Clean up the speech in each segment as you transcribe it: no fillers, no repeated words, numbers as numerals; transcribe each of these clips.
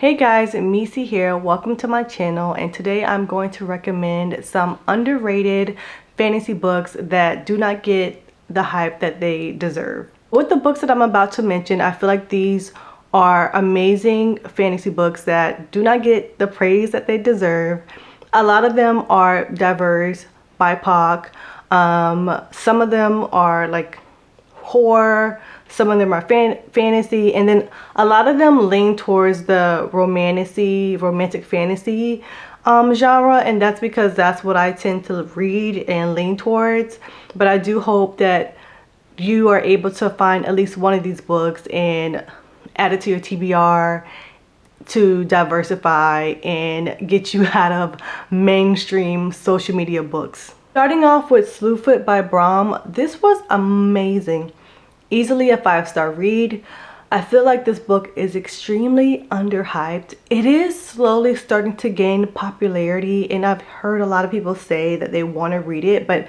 Hey guys, Misi here. Welcome to my channel, and today I'm going to recommend some underrated fantasy books that do not get the hype that they deserve. With the books that I'm about to mention, I feel like these are amazing fantasy books that do not get the praise that they deserve. A lot of them are diverse, BIPOC. Some of them are like horror, some of them are fantasy, and then a lot of them lean towards the romantic fantasy genre, and that's because that's what I tend to read and lean towards. But I do hope that you are able to find at least one of these books and add it to your TBR to diversify and get you out of mainstream social media books. Starting off with Slewfoot by Brom, this was amazing. Easily a 5-star read. I feel like this book is extremely underhyped. It is slowly starting to gain popularity, and I've heard a lot of people say that they want to read it, but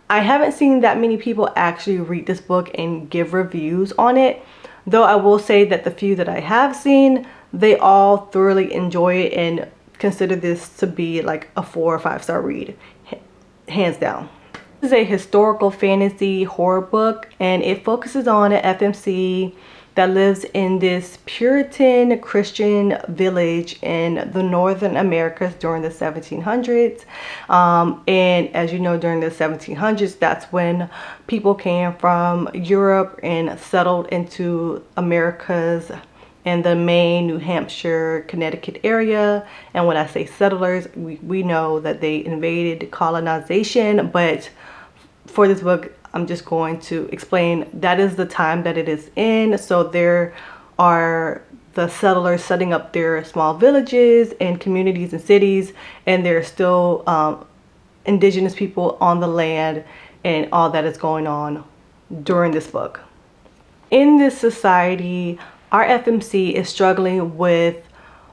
I haven't seen that many people actually read this book and give reviews on it. Though I will say that the few that I have seen, they all thoroughly enjoy it and consider this to be like a 4 or 5-star read, hands down. This is a historical fantasy horror book, and it focuses on an FMC that lives in this Puritan Christian village in the Northern Americas during the 1700s. And as you know, during the 1700s, that's when people came from Europe and settled into Americas in the Maine, New Hampshire, Connecticut area. And when I say settlers, we know that they invaded colonization, but for this book, I'm just going to explain that is the time that it is in. So there are the settlers setting up their small villages and communities and cities, and there's still indigenous people on the land and all that is going on during this book. In this society, our FMC is struggling with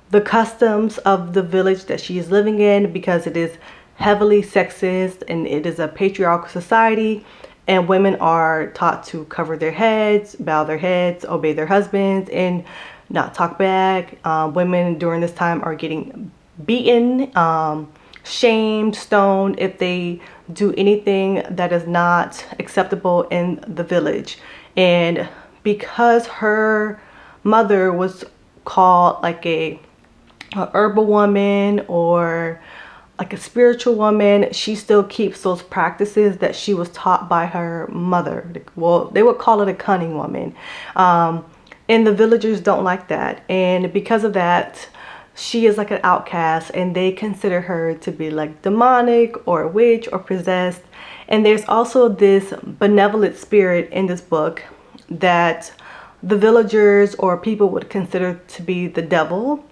the customs of the village that she is living in because it is heavily sexist and it is a patriarchal society, and women are taught to cover their heads, bow their heads, obey their husbands, and not talk back. Women during this time are getting beaten, shamed, stoned if they do anything that is not acceptable in the village. And because her mother was called like a herbal woman or like a spiritual woman, she still keeps those practices that she was taught by her mother. Well, they would call it a cunning woman. And the villagers don't like that. And because of that, she is like an outcast, and they consider her to be like demonic or a witch or possessed. And there's also this benevolent spirit in this book that the villagers or people would consider to be the devil,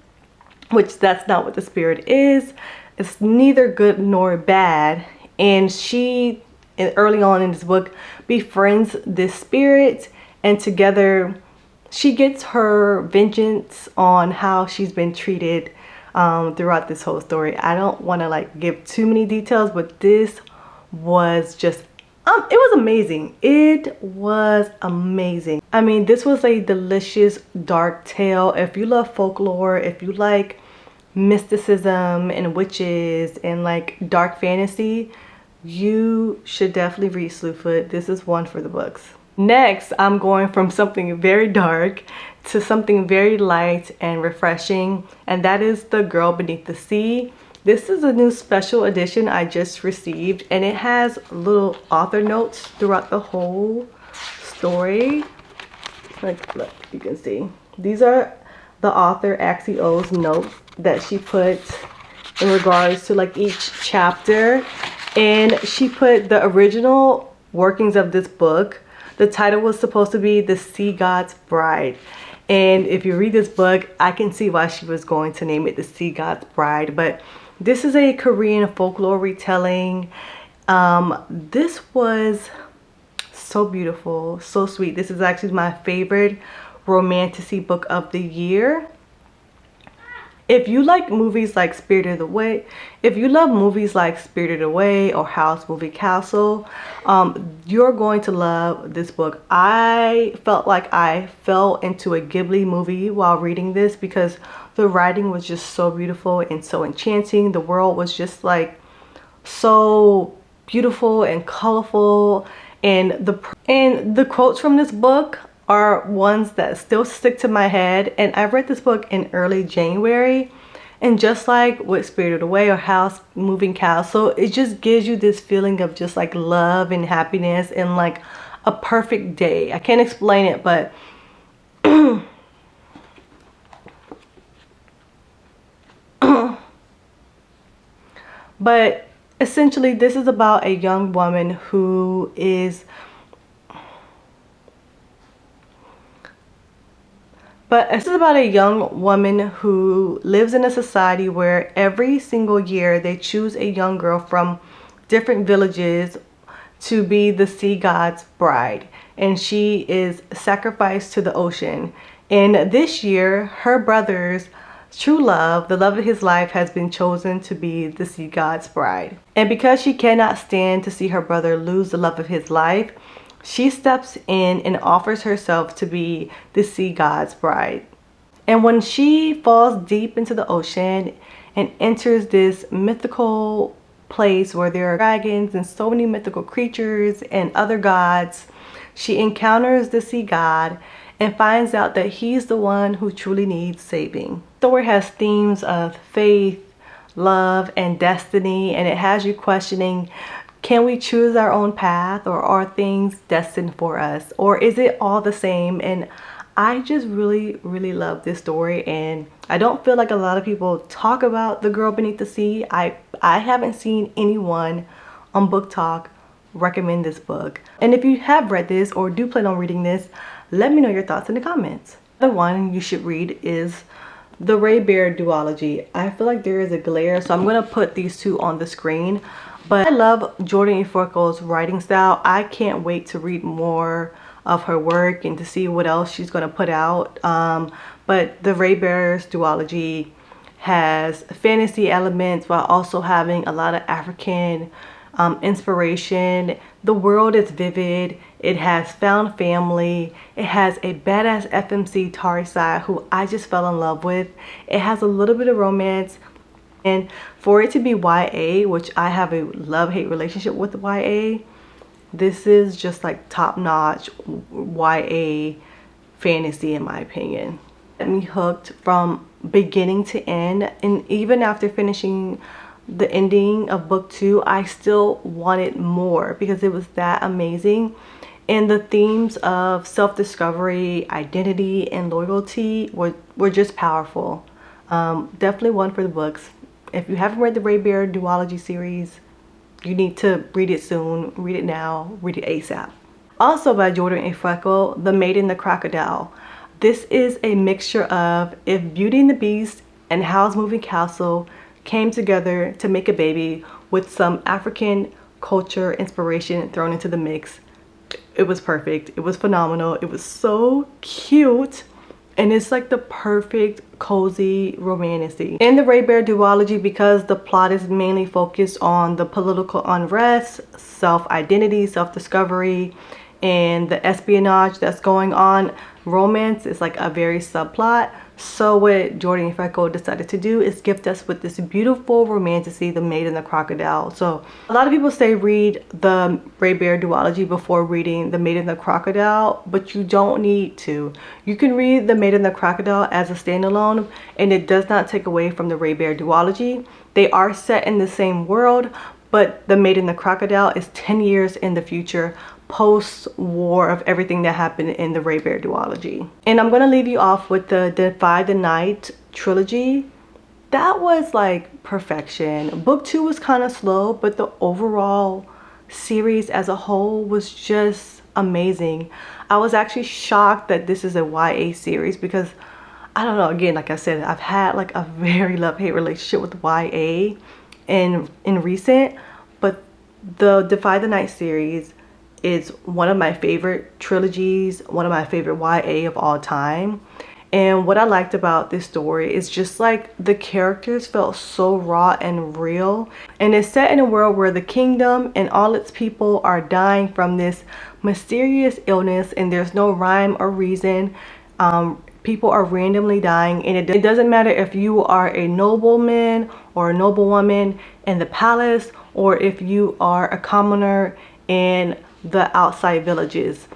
which that's not what the spirit is. It's neither good nor bad, and she, early on in this book, befriends this spirit, and together she gets her vengeance on how she's been treated throughout this whole story. I don't want to like give too many details, but this was just it was amazing. It was amazing. I mean, this was a delicious dark tale. If you love folklore, if you like mysticism and witches and like dark fantasy, you should definitely read Slewfoot. This is one for the books. Next, I'm going from something very dark to something very light and refreshing, and that is The Girl Beneath the Sea. This is a new special edition I just received, and it has little author notes throughout the whole story. Like, look, you can see. These are the author Axie's notes that she put in regards to like each chapter, and she put the original workings of this book. The title was supposed to be The Sea God's Bride, and if you read this book, I can see why she was going to name it The Sea God's Bride. But this is a Korean folklore retelling. This was so beautiful, so sweet. This is actually my favorite romantasy book of the year. If you like movies like Spirited Away, if you love movies like Spirited Away or House Moving Castle, you're going to love this book. I felt like I fell into a Ghibli movie while reading this because the writing was just so beautiful and so enchanting. The world was just like so beautiful and colorful, and the quotes from this book are ones that still stick to my head. And I read this book in early January, and just like with Spirited Away or House Moving Castle, it just gives you this feeling of just like love and happiness and like a perfect day. I can't explain it, but but essentially this is about a young woman who is lives in a society where every single year they choose a young girl from different villages to be the sea god's bride, and she is sacrificed to the ocean. And this year her brother's true love, the love of his life, has been chosen to be the sea god's bride. And because she cannot stand to see her brother lose the love of his life, she steps in and offers herself to be the sea god's bride. And when she falls deep into the ocean and enters this mythical place where there are dragons and so many mythical creatures and other gods, she encounters the sea god and finds out that he's the one who truly needs saving. The story has themes of faith, love, and destiny, and it has you questioning, can we choose our own path, or are things destined for us, or is it all the same? And I just really love this story, and I don't feel like a lot of people talk about The Girl Beneath the Sea. I haven't seen anyone on Book Talk recommend this book. And if you have read this or do plan on reading this, let me know your thoughts in the comments. The one you should read is the Raybearer duology. I feel like there is a glare, so I'm going to put these two on the screen. But I love Jordan Ifueko's writing style. I can't wait to read more of her work and to see what else she's going to put out. But the Raybearer's duology has fantasy elements while also having a lot of African inspiration. The world is vivid. It has found family. It has a badass FMC Tarisai who I just fell in love with. It has a little bit of romance, and for it to be YA, which I have a love-hate relationship with YA, this is just like top-notch YA fantasy in my opinion. Got me hooked from beginning to end, and even after finishing the ending of book 2, I still wanted more because it was that amazing. And the themes of self-discovery, identity, and loyalty were just powerful. Definitely one for the books. If you haven't read the Raybearer duology series, you need to read it soon. Read it now. Read it ASAP. Also by Jordan Ifueko, The Maid and the Crocodile. This is a mixture of if Beauty and the Beast and House Moving Castle came together to make a baby with some African culture inspiration thrown into the mix. It was perfect. It was phenomenal. It was so cute, and it's like the perfect cozy romantasy. In the Raybearer duology, because the plot is mainly focused on the political unrest, self-identity, self-discovery, and the espionage that's going on, romance is like a very subplot. So what Jordan Ifueko decided to do is gift us with this beautiful romantasy, The Maid and the Crocodile. So a lot of people say read the Raybearer duology before reading The Maid and the Crocodile, but you don't need to. You can read The Maid and the Crocodile as a standalone, and it does not take away from the Raybearer duology. They are set in the same world, but The Maid and the Crocodile is 10 years in the future, post-war of everything that happened in the Raybearer duology. And I'm going to leave you off with the Defy the Night trilogy. That was like perfection. Book 2 was kind of slow, but the overall series as a whole was just amazing. I was actually shocked that this is a YA series because I don't know, again, like I said, I've had like a very love-hate relationship with YA in recent, but the Defy the Night series is one of my favorite trilogies, one of my favorite YA of all time. And what I liked about this story is just like the characters felt so raw and real. And it's set in a world where the kingdom and all its people are dying from this mysterious illness, and there's no rhyme or reason. People are randomly dying, and it doesn't matter if you are a nobleman or a noblewoman in the palace, or if you are a commoner in the outside villages.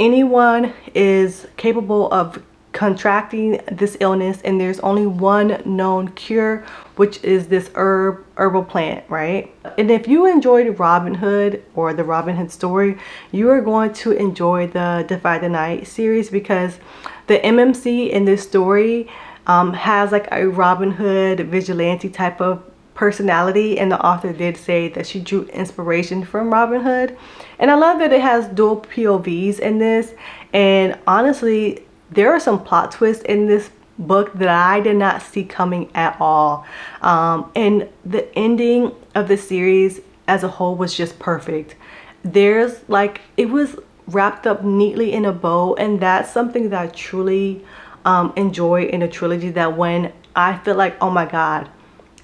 Anyone is capable of contracting this illness, and there's only one known cure, which is this herbal plant, right? And if you enjoyed Robin Hood or the Robin Hood story, you are going to enjoy the Defy the Night series, because the MMC in this story has like a Robin Hood vigilante type of personality, and the author did say that she drew inspiration from Robin Hood. And I love that it has dual POVs in this, and honestly there are some plot twists in this book that I did not see coming at all. And the ending of the series as a whole was just perfect. There's like, it was wrapped up neatly in a bow, and that's something that I truly enjoy in a trilogy, that when I feel like, oh my god,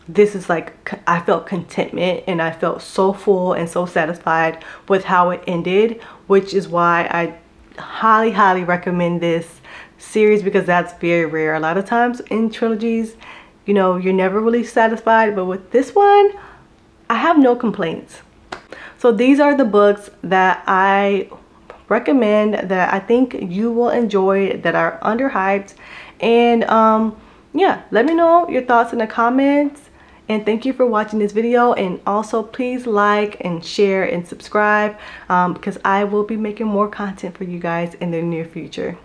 this is like, I felt contentment and I felt so full and so satisfied with how it ended, which is why I highly recommend this series, because that's very rare. A lot of times in trilogies, you know, you're never really satisfied, but with this one I have no complaints. So these are the books that I recommend, that I think you will enjoy, that are underhyped. And yeah, let me know your thoughts in the comments. And thank you for watching this video, and also please like and share and subscribe, because I will be making more content for you guys in the near future.